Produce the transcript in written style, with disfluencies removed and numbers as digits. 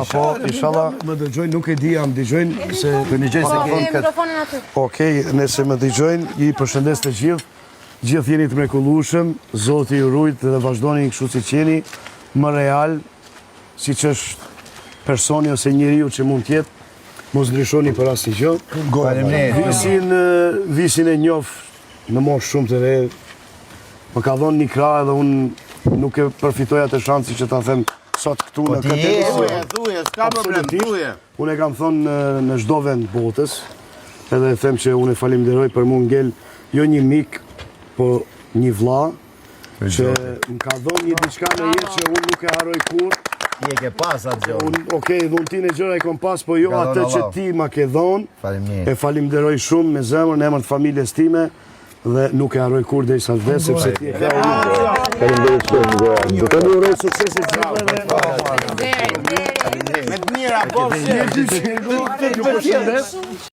inshallah po, inshallah më dëgjojnë, nuk e di jam dëgjojnë se Të një gjej se mikrofonin aty. Okej, nëse më dëgjojnë, i përshëndes të gjithë jeni të mrekullueshëm, Zoti ju rujt dhe vazhdoni kështu siç jeni, më real, siç është personi ose njeriu që mund të jetë, mos ndryshoni për asnjë gjë. Visin e njoh në moshë shumë të re, më ka dhënë një krah edhe unë nuk e përfitoj atë shansin që ta them sot këtu në këtë emision. Thuje, s'ka problem, thuje. Unë e kam thonë në çdo vend botës, edhe them që unë e falenderoj për mua ngel jo një mik, po një vlla që më ka dhënë një diçka në jetë që unë nuk e harroj kurrë. Ti e ke pas atë gjë. Okej, unë ti në gjëra e kom pas, po jo atë që ti ma ke dhënë. Faleminderit. E falenderoj shumë me zemër në emër të familjes time dhe nuk e harroj kurrë derisa të vdes sepse ti e ke. Faleminderit shumë. Do të uroj sukses të gjithëve. Me të mira, po.